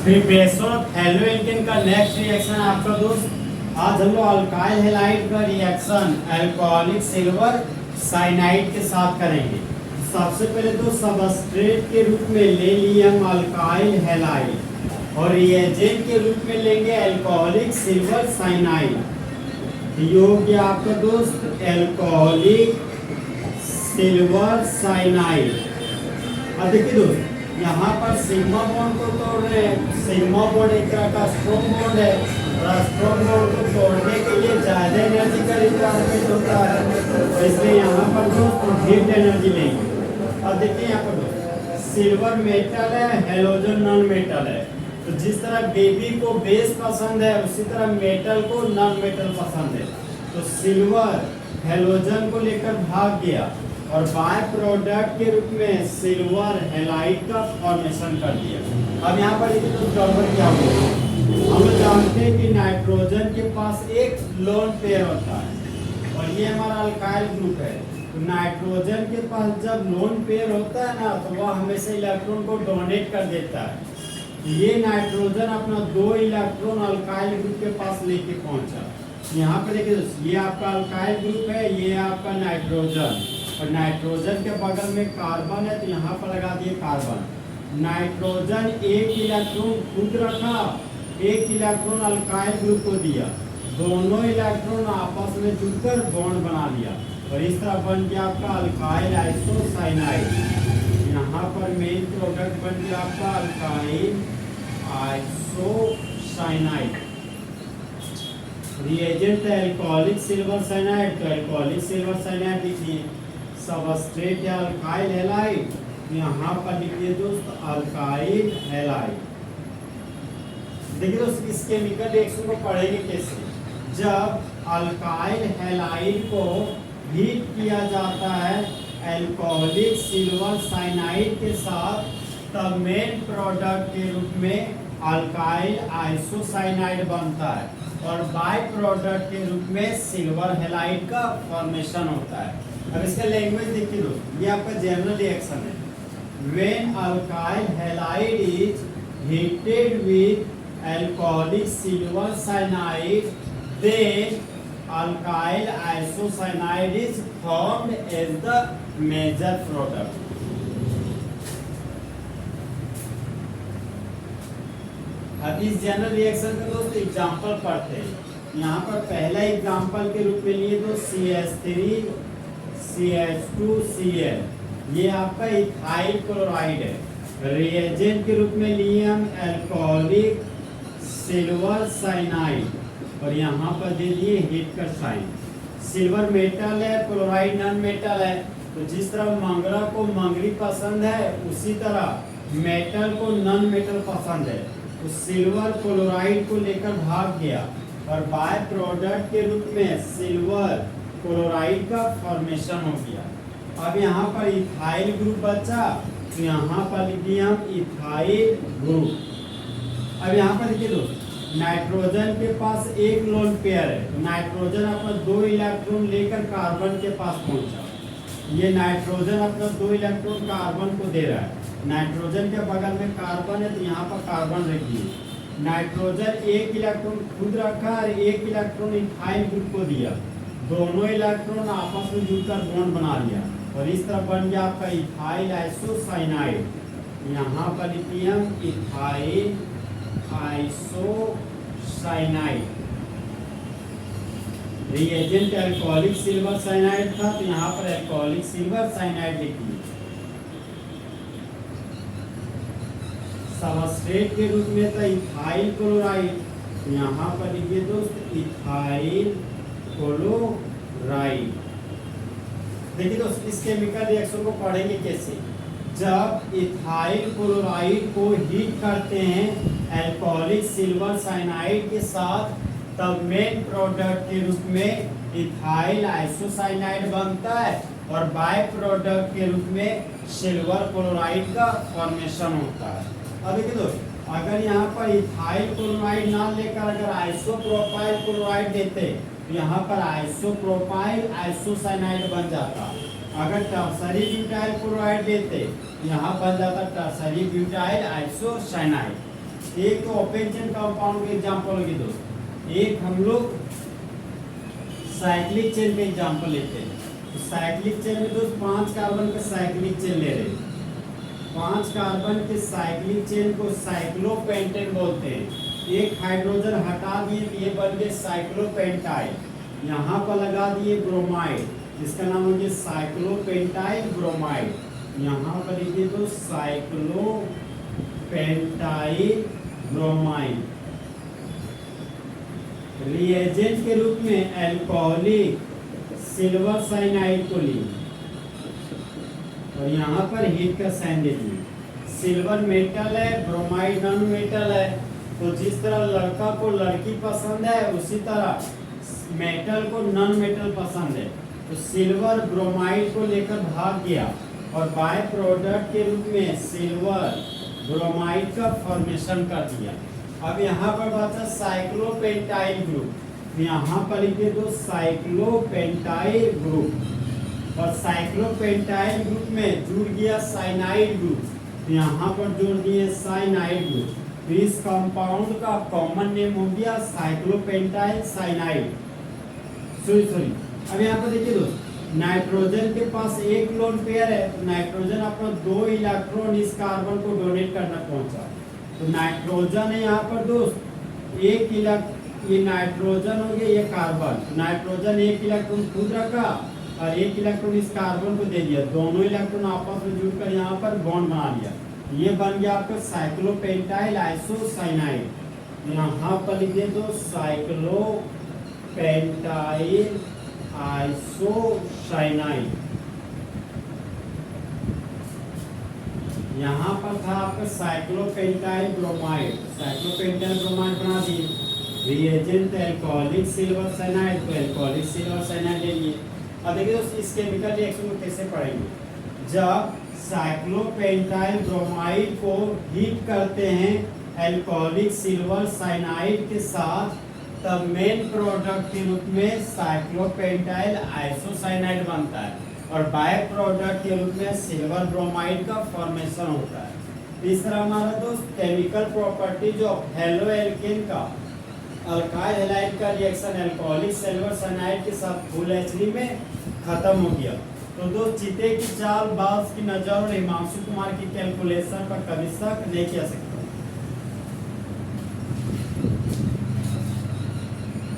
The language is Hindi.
फिर बेसोट हेलो एल्केन का नेक्स्ट रिएक्शन है आपका दोस्त। आज हम लोग अल्काइल हैलाइड का रिएक्शन अल्कोहलिक सिल्वर साइनाइड के साथ करेंगे। सबसे पहले तो सबस्ट्रेट के रूप में ले लिए हम अल्काइल हैलाइड और रिएजेंट के रूप में लेंगे अल्कोहलिक सिल्वर साइनाइड। ये हो गया आपका दोस्त अल्कोहलिक सिल्वर साइनाइड। अब देखिए दोस्त, यहाँ पर सिग्मा बॉन्ड को तोड़ रहे हैं। सिग्मा बॉन्ड एक तरह का स्ट्रॉन्ग बॉन्ड है और स्ट्रॉन्ग बॉन्ड को तोड़ने के लिए ज्यादा एनर्जी का रिक्वायरमेंट होता है, तो इसलिए यहाँ पर दोस्त हीट एनर्जी लेंगे। अब देखिए यहाँ पर दोस्त सिल्वर मेटल है, हेलोजन नॉन मेटल है। तो जिस तरह बेबी को बेस पसंद है उसी तरह मेटल को नॉन मेटल पसंद है। तो सिल्वर हेलोजन को लेकर भाग गया और बाय प्रोडक्ट के रूप में सिल्वर हैलाइड का फॉर्मेशन कर दिया। अब यहाँ पर तो गड़बड़ क्या होगा, हम लोग जानते हैं कि नाइट्रोजन के पास एक लोन पेयर होता है और ये हमारा अल्काइल ग्रुप है। तो नाइट्रोजन के पास जब लोन पेयर होता है ना, तो वह हमेशा इलेक्ट्रॉन को डोनेट कर देता है। ये नाइट्रोजन अपना 2 इलेक्ट्रॉन अल्काइल ग्रुप के पास लेके पहुंचा। यहाँ पे देखिए दोस्तों, ये आपका अल्काइल ग्रुप है, ये आपका नाइट्रोजन और नाइट्रोजन के बगल में कार्बन है, तो यहाँ पर लगा दिए कार्बन। नाइट्रोजन एक इलेक्ट्रॉन खुद रखा, एक इलेक्ट्रॉन अल्काइल ग्रुप को दिया, दोनों इलेक्ट्रॉन आपस में जुड़कर बॉन्ड बना लिया और इस तरह बन गया आपका अल्काइल आइसोसाइनाइड। यहाँ पर मेन प्रोडक्ट बन गया आपका अल्काइल आइसोसाइनाइड। रिएजेंट है अल्कोहलिक सिल्वर साइनाइड, तो अल्कोहलिक सिल्वर साइनाइड लिखिए। सबस्ट्रेट है अल्काइल हैलाइड, यहाँ पर लिखिए दोस्त अल्काइल हैलाइड। देखिए दोस्त, इस केमिकल रिएक्शन को पढ़ेंगे कैसे। जब अल्काइल हैलाइड को हीट किया जाता है अल्कोहलिक सिल्वर साइनाइड के साथ, तब मेन प्रोडक्ट के रूप में अल्काइल आइसोसाइनाइड बनता है और बाय प्रोडक्ट के रूप में सिल्वर हैलाइड का फॉर्मेशन होता है। अब इसका लैंग्वेज देखिए दोस्त, ये आपका जनरल रिएक्शन है। When alkyl halide is heated with alcoholic silver cyanide, then alkyl isocyanide is formed as the major product. अब इस जनरल रिएक्शन का दोस्त एग्जांपल पढ़ते हैं। यहाँ पर पहला एग्जांपल के रूप में लिए तो CH3 CH2Cl, ये आपका इथाइल क्लोराइड है। रिएजेंट के रूप में लिए हम अल्कोहलिक सिल्वर साइनाइड और यहाँ पर दे दिए हीट का साइन। सिल्वर मेटल है, क्लोराइड नॉन मेटल है, तो जिस तरह मंगरा को मंगरी पसंद है उसी तरह मेटल को नॉन मेटल पसंद है। तो सिल्वर क्लोराइड को लेकर भाग गया और बाय प्रोडक्ट के रूप में सिल्वर क्लोराइड का फॉर्मेशन हो गया। अब यहाँ पर इथाइल ग्रुप बचा, तो यहाँ पर लिख दिया हम इथाइल ग्रुप। अब यहाँ पर देखिए दोस्त, नाइट्रोजन के पास एक लोन पेयर है, तो नाइट्रोजन अपना 2 इलेक्ट्रॉन लेकर कार्बन के पास पहुंचा। ये नाइट्रोजन अपना 2 इलेक्ट्रॉन कार्बन को दे रहा है। नाइट्रोजन के बगल में कार्बन है, तो यहाँ पर कार्बन रख दिए। नाइट्रोजन एक इलेक्ट्रॉन खुद रखा और एक इलेक्ट्रॉन इथाइल ग्रुप को दिया, दोनों इलेक्ट्रॉन आपस में जुड़कर बॉन्ड बना लिया और इस तरह बन गया आपका इथाइल आइसोसाइनाइड। यहाँ पर लिखिए हम ethyl isocyanide. Reagent alcoholic silver cyanide था, तो यहाँ पर अल्कोहलिक सिल्वर साइनाइड लिखिए। सबस्ट्रेट के रूप में था इथाइल क्लोराइड, तो यहाँ पर लिखिए दोस्त इथाइल क्लोराइड। देखिए दोस्त, इस केमिकल रिएक्शन को पढ़ेंगे कैसे। जब इथाइल क्लोराइड को हीट करते हैं अल्कोहलिक सिल्वर साइनाइड के साथ, तब मेन प्रोडक्ट के रूप में इथाइल आइसोसाइनाइड बनता है और बाय प्रोडक्ट के रूप में सिल्वर क्लोराइड का फॉर्मेशन होता है। अब देखिए दोस्त, अगर यहाँ पर इथाइल क्लोराइड ना लेकर अगर आइसोप्रोपाइल क्लोराइड देते, तो यहाँ पर आइसोप्रोपाइल आइसोसाइनाइड बन जाता। अगर टर्सरी ब्यूटाइल क्लोराइड देते, यहाँ बन जाता टर्सरी ब्यूटाइल आइसोसाइनाइड। एक तो ओपन चेन कंपाउंड के एग्जांपल होगी दोस्त, एक हम लोग साइक्लिक चेन के एग्जांपल लेते हैं। तो साइक्लिक चेन में दोस्त 5 कार्बन के साइक्लिक चेन ले रहे हैं। 5 कार्बन के साइक्लिक चेन को साइक्लोपेंटेन बोलते हैं। एक हाइड्रोजन हटा दिए तो ये बन गए साइक्लोपेंटाइल, यहाँ पर लगा दिए ब्रोमाइड, इसका नाम हो गया साइक्लोपेंटाइल ब्रोमाइड। यहाँ पर लिखिए तो साइक्लोपेंटाइल ब्रोमाइड। रिएजेंट के रूप में अल्कोहलिक सिल्वर साइनाइड को ली और यहाँ पर हीट का साइन दे दिए। सिल्वर मेटल है, ब्रोमाइड नॉन मेटल है, तो जिस तरह लड़का को लड़की पसंद है उसी तरह मेटल को नॉन मेटल पसंद है। तो सिल्वर ब्रोमाइड को लेकर भाग गया और बाय प्रोडक्ट के रूप में सिल्वर ब्रोमाइड का फॉर्मेशन कर दिया। अब यहाँ पर बचा साइक्लोपेंटाइल ग्रुप, यहाँ पर लिखे तो साइक्लोपेंटाइल ग्रुप और साइक्लोपेंटाइल ग्रुप में जुड़ गया साइनाइड ग्रुप, तो यहाँ पर जोड़ दिए साइनाइड ग्रुप। तो इस कंपाउंड का कॉमन नेम हो गया साइक्लोपेंटाइल साइनाइड। सॉरी अब यहाँ पर देखिए दोस्त, नाइट्रोजन के पास एक लोन पेयर है, तो नाइट्रोजन अपना 2 इलेक्ट्रॉन इस कार्बन को डोनेट करना पहुंचा। तो नाइट्रोजन है यहाँ पर दोस्त एक ये नाइट्रोजन हो गया, ये कार्बन, नाइट्रोजन 1 इलेक्ट्रॉन खुद रखा और 1 इलेक्ट्रॉन इस कार्बन को दे दिया, दोनों इलेक्ट्रॉन आपस में जुड़कर यहाँ पर बॉन्ड बना लिया। ये बन गया आपका साइक्लोपेंटाइल आइसोसाइनाइड। यहाँ पर लिखिए तो साइक्लोपेंटाइल आइसोसाइनाइड। यहाँ पर था आपका साइक्लोपेंटाइल ब्रोमाइड, साइक्लोपेंटाइल ब्रोमाइड बना दिए। रिएजेंट अल्कोहलिक सिल्वर साइनाइड, तो अल्कोहलिक सिल्वर साइनाइड ले लिए। अब देखिए दोस्तों इस केमिकल रिएक्शन को कैसे पढ़ेंगे। जब साइक्लोपेंटाइल ब्रोमाइड को हीट करते हैं अल्कोहलिक सिल्वर साइनाइड के साथ, तब मेन प्रोडक्ट के रूप में साइक्लोपेंटाइल आइसोसाइनाइड बनता है और बाय प्रोडक्ट के रूप में सिल्वर ब्रोमाइड का फॉर्मेशन होता है। तीसरा हमारा दोस्त chemical properties of halo alkane का अल्काइल हैलाइड का रिएक्शन अल्कोहलिक सिल्वर साइनाइड के साथ फुल एचडी में खत्म हो गया। तो दोस्त चीते की चाल, बाल्स की नजर और हिमांशु कुमार की कैलकुलेशन पर कभी शक नहीं किया सकते।